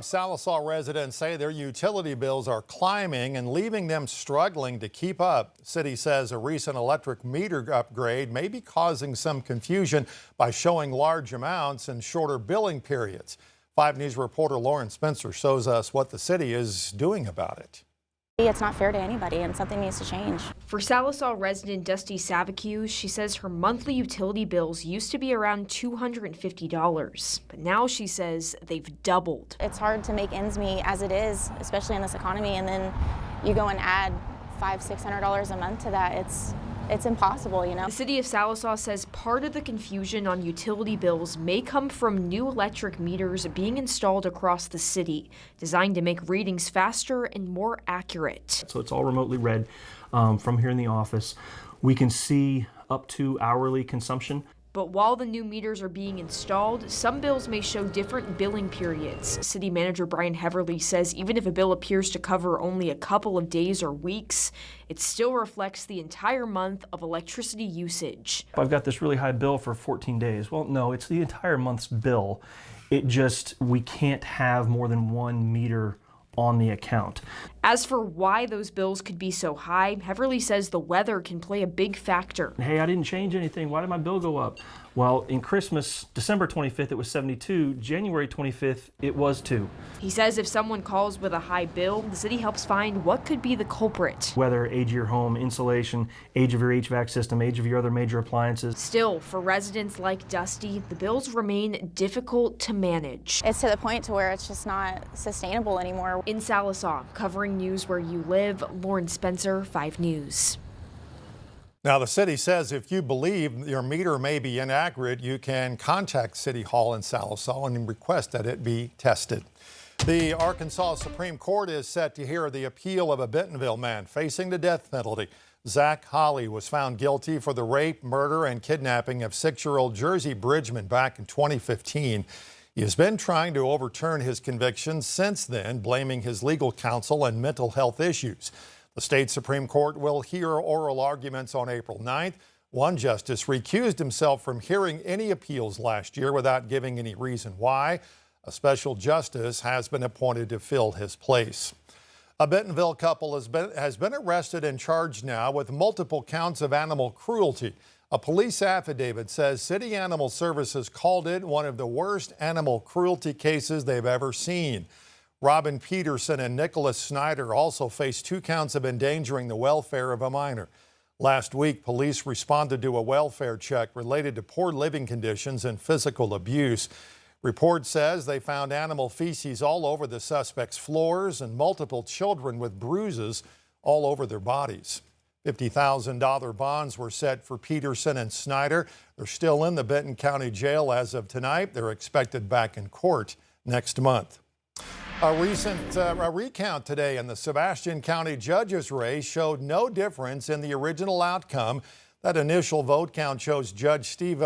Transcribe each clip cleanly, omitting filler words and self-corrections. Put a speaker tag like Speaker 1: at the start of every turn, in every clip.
Speaker 1: Sallisaw residents say their utility bills are climbing and leaving them struggling to keep up. The city says a recent electric meter upgrade may be causing some confusion by showing large amounts and shorter billing periods. 5 News reporter Lauren Spencer shows us what the city is doing about it.
Speaker 2: It's not fair to anybody, and something needs to change.
Speaker 3: For Sallisaw resident Dusty Savicue, she says her monthly utility bills used to be around $250, but now she says they've doubled.
Speaker 2: It's hard to make ends meet as it is, especially in this economy, and then you go and add $500–600 a month to that. It's impossible, you know.
Speaker 3: The city of Sallisaw says part of the confusion on utility bills may come from new electric meters being installed across the city, designed to make readings faster and more accurate.
Speaker 4: So it's all remotely read from here in the office. We can see up to hourly consumption.
Speaker 3: But while the new meters are being installed, some bills may show different billing periods. City Manager Brian Heverly says even if a bill appears to cover only a couple of days or weeks, it still reflects the entire month of electricity usage.
Speaker 4: I've got this really high bill for 14 days. Well, no, it's the entire month's bill. We can't have more than one meter on the account.
Speaker 3: As for why those bills could be so high, Heverly says the weather can play a big factor.
Speaker 4: Hey, I didn't change anything. Why did my bill go up? Well, in Christmas, December 25th, it was 72. January 25th, it was 2.
Speaker 3: He says if someone calls with a high bill, the city helps find what could be the culprit.
Speaker 4: Weather, age of your home, insulation, age of your HVAC system, age of your other major appliances.
Speaker 3: Still, for residents like Dusty, the bills remain difficult to manage.
Speaker 2: It's to the point to where it's just not sustainable anymore.
Speaker 3: In Sallisaw, covering news where you live, Lauren Spencer, 5 News.
Speaker 1: Now, the city says if you believe your meter may be inaccurate, you can contact City Hall in Sallisaw and request that it be tested. The Arkansas Supreme Court is set to hear the appeal of a Bentonville man facing the death penalty. Zach Holley was found guilty for the rape, murder, and kidnapping of 6-year-old Jersey Bridgman back in 2015. He has been trying to overturn his conviction since then, blaming his legal counsel and mental health issues. The state Supreme Court will hear oral arguments on April 9th. One justice recused himself from hearing any appeals last year without giving any reason why. A special justice has been appointed to fill his place. A Bentonville couple has been arrested and charged now with multiple counts of animal cruelty. A police affidavit says City Animal Services called it one of the worst animal cruelty cases they've ever seen. Robin Peterson and Nicholas Snyder also face 2 counts of endangering the welfare of a minor. Last week, police responded to a welfare check related to poor living conditions and physical abuse. Report says they found animal feces all over the suspects' floors and multiple children with bruises all over their bodies. $50,000 bonds were set for Peterson and Snyder. They're still in the Benton County Jail as of tonight. They're expected back in court next month. A recent recount today in the Sebastian County judges race showed no difference in the original outcome. That initial vote count shows Judge Steve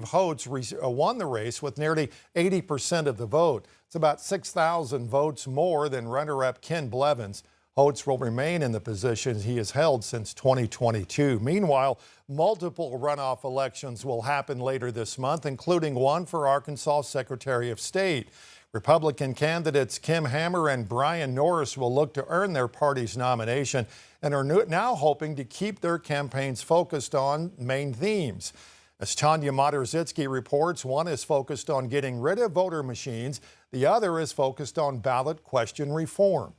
Speaker 1: Holtz won the race with nearly 80% of the vote. It's about 6,000 votes more than runner-up Ken Blevins. Holtz will remain in the position he has held since 2022. Meanwhile, multiple runoff elections will happen later this month, including one for Arkansas Secretary of State. Republican candidates Kim Hammer and Brian Norris will look to earn their party's nomination and are now hoping to keep their campaigns focused on main themes. As Tanya Moderzitsky reports, one is focused on getting rid of voter machines. The other is focused on ballot question reform.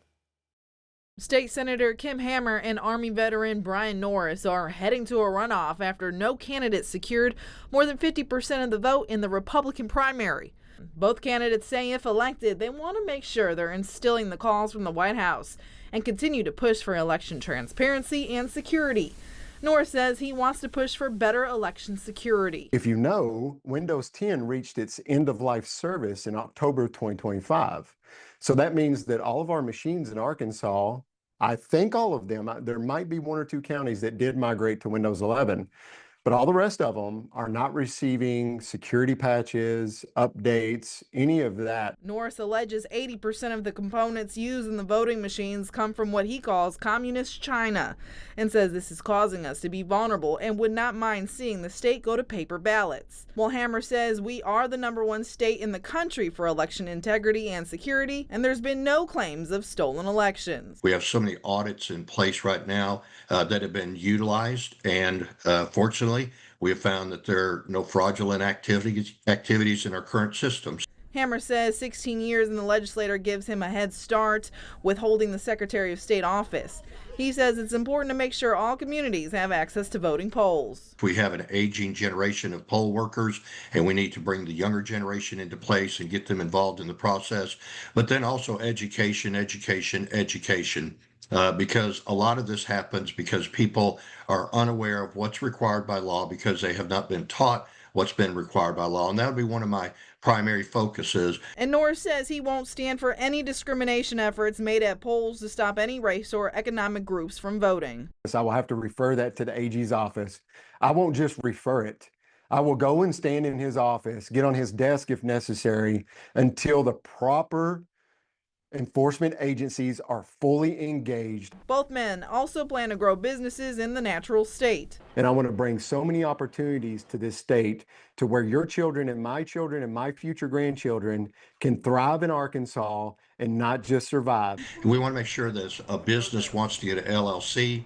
Speaker 5: State Senator Kim Hammer and Army veteran Brian Norris are heading to a runoff after no candidate secured more than 50% of the vote in the Republican primary. Both candidates say if elected, they want to make sure they're instilling the calls from the White House and continue to push for election transparency and security. Norris says he wants to push for better election security.
Speaker 6: If you know, Windows 10 reached its end-of-life service in October 2025. So that means that all of our machines in Arkansas, I think all of them, there might be 1 or 2 counties that did migrate to Windows 11. But all the rest of them are not receiving security patches, updates, any of that.
Speaker 5: Norris alleges 80% of the components used in the voting machines come from what he calls communist China, and says this is causing us to be vulnerable and would not mind seeing the state go to paper ballots. Well, Hammer says we are the #1 state in the country for election integrity and security, and there's been no claims of stolen elections.
Speaker 7: We have so many audits in place right now that have been utilized, and fortunately, we have found that there are no fraudulent activities in our current systems.
Speaker 5: Hammer says 16 years in the legislature gives him a head start with holding the Secretary of State office. He says it's important to make sure all communities have access to voting polls.
Speaker 7: We have an aging generation of poll workers, and we need to bring the younger generation into place and get them involved in the process. But then also education. Because a lot of this happens because people are unaware of what's required by law because they have not been taught what's been required by law. And that would be one of my primary focuses.
Speaker 5: And Norris says he won't stand for any discrimination efforts made at polls to stop any race or economic groups from voting.
Speaker 6: So I will have to refer that to the AG's office. I won't just refer it. I will go and stand in his office, get on his desk if necessary, until the proper enforcement agencies are fully engaged.
Speaker 5: Both men also plan to grow businesses in the natural state.
Speaker 6: And I want to bring so many opportunities to this state to where your children and my future grandchildren can thrive in Arkansas and not just survive.
Speaker 7: We want to make sure that a business wants to get an LLC,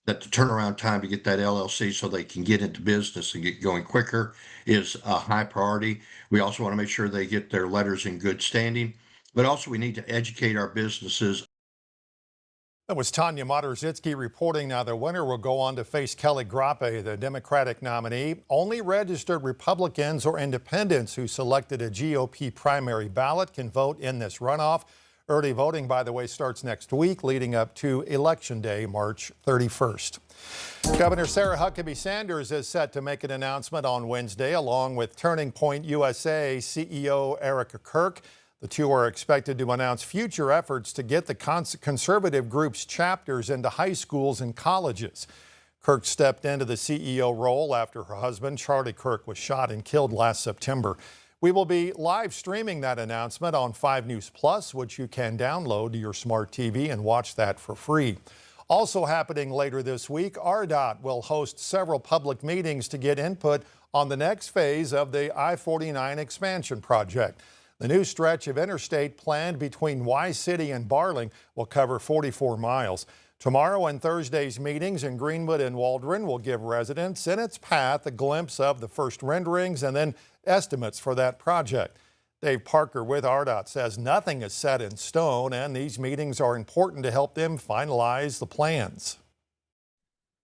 Speaker 7: that the turnaround time to get that LLC so they can get into business and get going quicker is a high priority. We also want to make sure they get their letters in good standing. But also we need to educate our businesses.
Speaker 1: That was Tanya Moderzitsky reporting. Now the winner will go on to face Kelly Grappe, the Democratic nominee. Only registered Republicans or independents who selected a GOP primary ballot can vote in this runoff. Early voting, by the way, starts next week, leading up to Election Day, March 31st. Governor Sarah Huckabee Sanders is set to make an announcement on Wednesday, along with Turning Point USA CEO Erica Kirk. The two are expected to announce future efforts to get the conservative group's chapters into high schools and colleges. Kirk stepped into the CEO role after her husband, Charlie Kirk, was shot and killed last September. We will be live streaming that announcement on 5 News Plus, which you can download to your smart TV and watch that for free. Also happening later this week, RDOT will host several public meetings to get input on the next phase of the I-49 expansion project. The new stretch of interstate planned between Y-City and Barling will cover 44 miles. Tomorrow and Thursday's meetings in Greenwood and Waldron will give residents in its path a glimpse of the first renderings and then estimates for that project. Dave Parker with RDOT says nothing is set in stone, and these meetings are important to help them finalize the plans.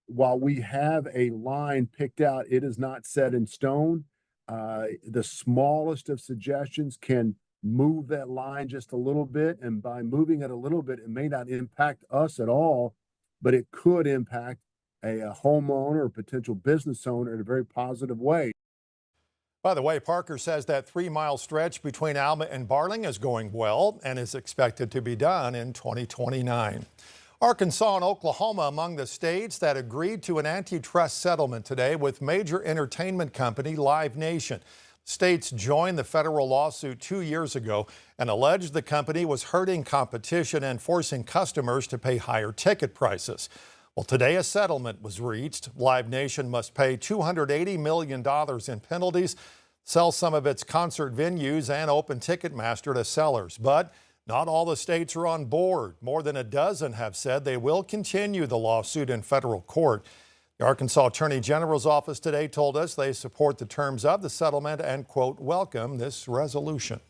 Speaker 8: While we have a line picked out, it is not set in stone. The smallest of suggestions can move that line just a little bit, and by moving it a little bit, it may not impact us at all, but it could impact a homeowner or potential business owner in a very positive way.
Speaker 1: By the way, Parker says that 3-mile stretch between Alma and Barling is going well and is expected to be done in 2029. Arkansas and Oklahoma among the states that agreed to an antitrust settlement today with major entertainment company Live Nation. States joined the federal lawsuit 2 years ago and alleged the company was hurting competition and forcing customers to pay higher ticket prices. Well, today a settlement was reached. Live Nation must pay $280 million in penalties, sell some of its concert venues, and open Ticketmaster to sellers. But not all the states are on board. More than a dozen have said they will continue the lawsuit in federal court. The Arkansas Attorney General's office today told us they support the terms of the settlement and, quote, welcome this resolution.